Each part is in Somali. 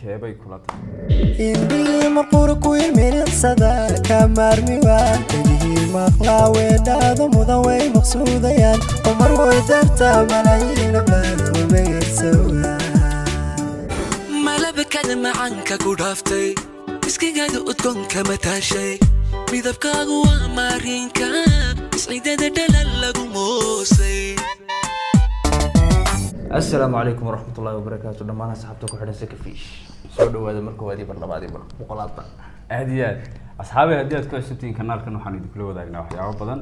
keebay kula tahay indhihii marqurku ilmiirsada ka maarmi waa indhihii maqlaawe dhaado mudan way maqsuudayaan umar way dartaa malaayiin baalumeysawa malabkada macanka ku dhaaftay iskigaada udgoonka mataashay midabkaagu waa maarinka isciidada dhalal lagu moosay السلام عليكم ورحمة الله وبركاته دمان أصحابتك وحنا سكفيش سودوا هذا مركو هذه برنامج مقالطة aad asxaabi haddii aad ku cusubtiin kanaalkan waxaan idin kula wadaagnaa waxyaabo badan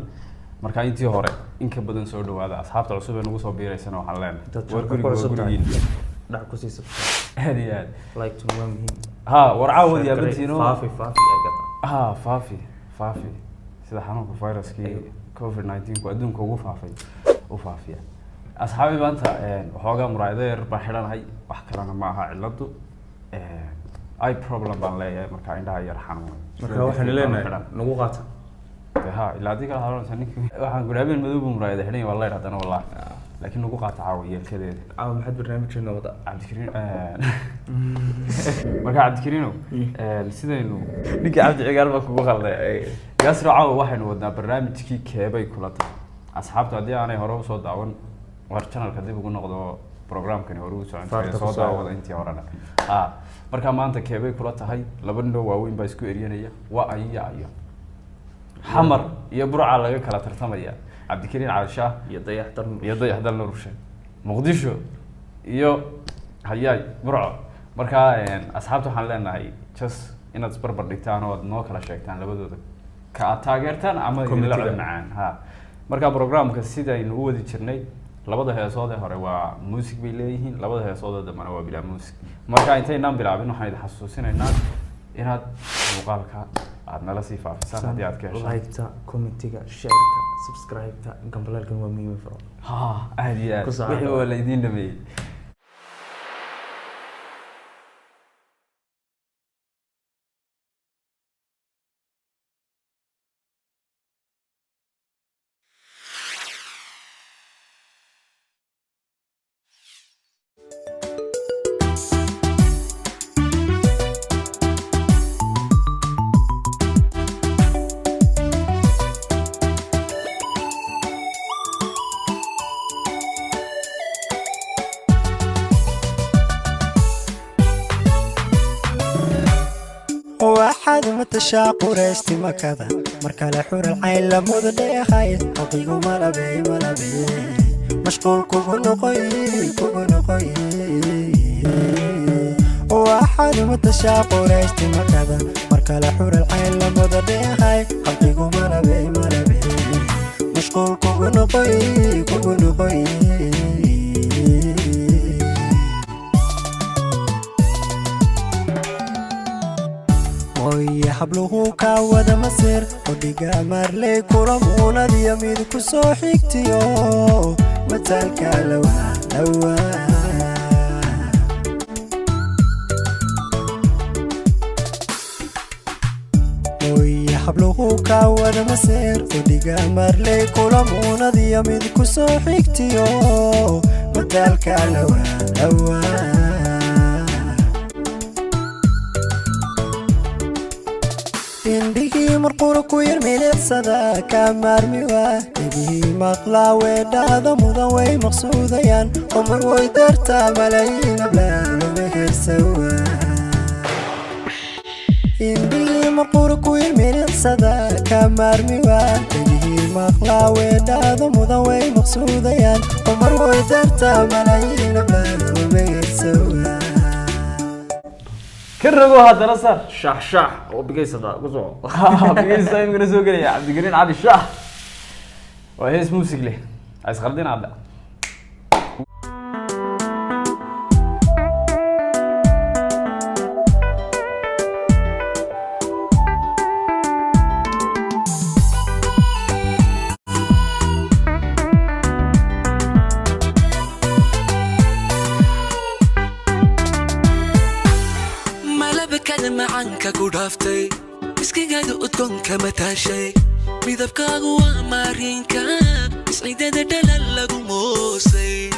marka intii hore in ka badan soo dhawaada asxaabta cusub ee nagu soo biireysana waxaan leenahay dhac ku sii aad like to know him ha warcaawad yaa badino faafi faafi sida xanuunka viruskii covid-19 ku adduunka ugu faafiya asxaabi maanta waxoogaa muraayado yar baan xidhanahay wax kalena ma aha ciladu ay problem baan leeyahay marka indhaha yar xanuun marka waxaan leenahay nagu qaata ha ilaa adiga la hadalsan ninka waxaan gudaaben madoob muraayado xidhan wallahi hadana wallahi laakiin nagu qaata caawiyeelkadeeda maxad barnaamijkeena wada cabdikariin marka cabdikariino sidaynu ninka cabdi cigaal baa kugu qalday yaasir caawa waxaynu wadnaa barnaamijkii keebay kula tahay asxaabta haddii aanay hore usoo daawan war channelka dib ugu noqdo programkani hore u socon soo daawada intii horena marka maanta keebay kula tahay laba nin oo waaweyn baa isku eryanaya waa ayo xamar iyo burca laga kala tartamaya cabdikariin caaisha iyo dayax dal nurshe muqdisho iyo hayay burco marka asxaabta waxaan leenahay just inaad isbarbar dhigtaan oo noo kala sheegtaan labadooda ka taageertaan ama la macaan marka programka sidaynu u wadi jirnay labada heesood ee hore waa music bay leeyihiin labada heesood dambana waa bilaa music marka intaynaan bilaabin waxaan idin xasuusinaynaa inaad muuqaalka aad nala sii faafisaan haddii aad ka heshaan like-ta commentiga share-ka subscribe-ta gambalaalkan waa muhiim faro aad iyo aad wixii waa la idiin dhameeyey waxaad matashaaqu reesti makada marka la xura cayn la muddeehay haqiiqo malabay mashquul kugu noqoy waxaad matashaaqu reesti makada marka la xura cayn la muddeehay haqiiqo malabay mashquul kugu noqoy ويا حبله كعود مسير وديجا مرلي كرمونا دي ميد كسو حكتيو متالك لوا ويا حبله كعود مسير وديجا مرلي كرمونا دي ميد كسو حكتيو متالك لوا indhihii marqurku ilmiirsada ka maarmi waa indhihii maqlaawe dhaado mudan way maqsuudayaan umar way dartaa malaayiin baalumeysawa indhihii marqurku ilmiirsada ka maarmi waa indhihii maqlaawe dhaado mudan way maqsuudayaan umar way dartaa malaayiin baalumeysawa كرجو هذا نصر شح وبقيس هذا قصو بقيس زي ما نسوق لي عبد الكريم علي الشاه وهي اسمه سجله عايز خلدين عبد macanka ku dhaaftay iskigaada udgoonka mataashay midabkaagu waa maarinka isciidada dhalal lagu moosay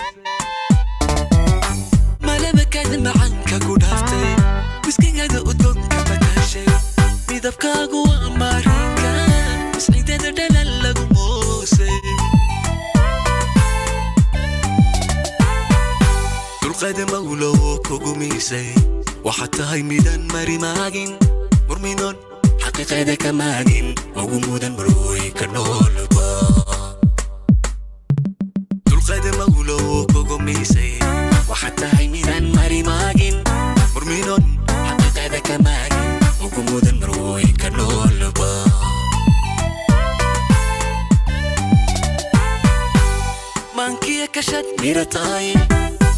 malabkada macanka ku dhaaftay midabkaagu waa marinka isciidada dhalal lagu moosay dulqaada mawlow kugu miisay waxaad tahay midaan mari maagin murminoon xaqiiqeeda ka maagin ugu mudan marwooy ka noolba dulqaada mawlow kugu miisay waxaad tahay midaan mari maagin murminoon xaqiiqeeda ka maagin ugu mudan marwooy ka noolba maankiya kashad miratay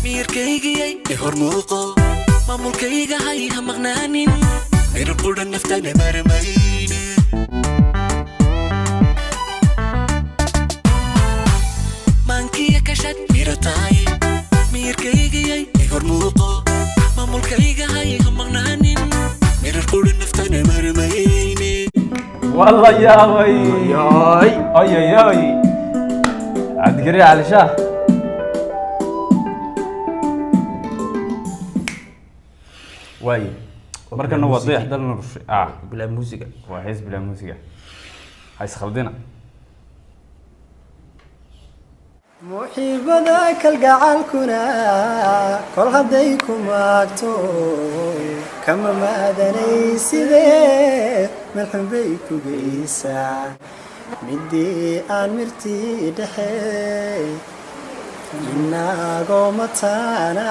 miirkaygiyay hormuuqo maamulkayga hay ha maqnaanin mirab qudha naftana marmayne maankiya kashad miratay miirkaygiyay hormuuqo maamulkayga hay ha maqnaanin mirab qudha naftana marmayne والله يا وي Yoy. اي اي اي عبد القريب على شاه واي مركنا وضيح دلنا Bilaa muusiga. وحيس بلا موسيقى هاي خلدنا muxiibada kalgacalkuna kol hadday ku maagto kama maadanaysidee malxun bay ku geysaa midii aan mirtii dhexe inagoo mataana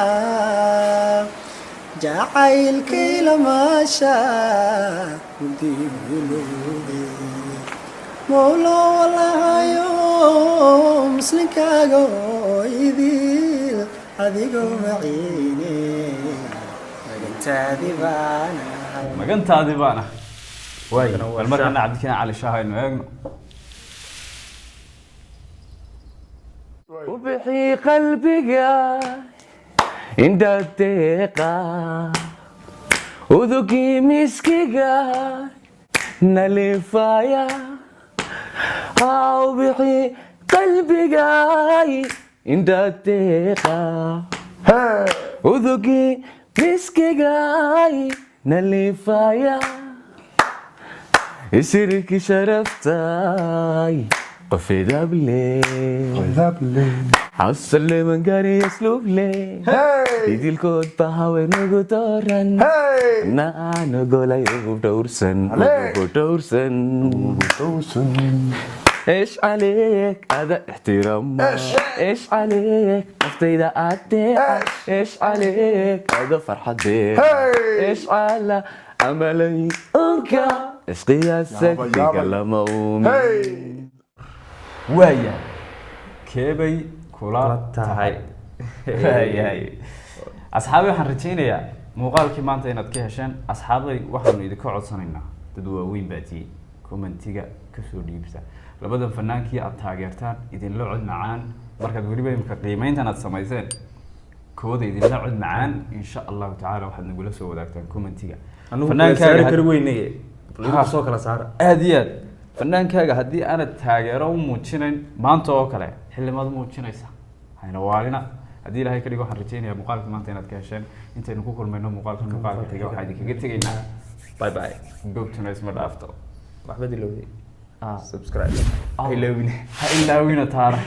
jacaylkay lamaasha mudii hulowde mowlo walahayo muslinkaaga oo idil adigoo maciine magantaadi baanahay مقنتادي بانا واي مركنا هو المركنا الشاه. عبد الكريم على شاه انه يغنو وبحي قلبك عند الدقيقة وذوقي مسكك نلفايا وبحي قلبك عند الدقيقة وذوقي مسكك نلفايا يسرك شرفتاي قفي دبلي عسل من قاري يسلوب لي يدي الكود بهاوي نقو دورن نا نقول يوب دورسن ايش عليك هذا احترام ايش عليك نفطي ده قدي ايش عليك هذا فرحة بيك ايش على عملي انك ايش قياسك بكلام امي وايا كيبي كولا tahay هاي أصحابي waxaan rajeynayaa muuqaalkii maanta inaad ka hesheen asxaabay waxaanu idinka codsanaynaa dad waaweyn baa tii commentiga ka soo dhiibsa labadan fanaankii aad taageertaan idinla cod macaan markaad weliba imka qiimeyntan aad samayseen kooda idinla cod macaan insha allahu tacaala waxaad nagula soo wadaagtaan commentiga fanaankaaga kar weynay soo kala saara aad iyo aad fanaankaaga haddii aanad taageero u muujinayn maanta oo kale xillimaad muujinaysa hayna waalina haddii ilaahay ka dhigo waxaan rajeynayaa muuqaalka maanta inaad ka hesheen intaynu ku kulmayno muuqaalka xiga waxaan idinkaga tegaynaa bye bye goobtuna isma dhaafto waxba dilowday subscribe ha ilaawina taana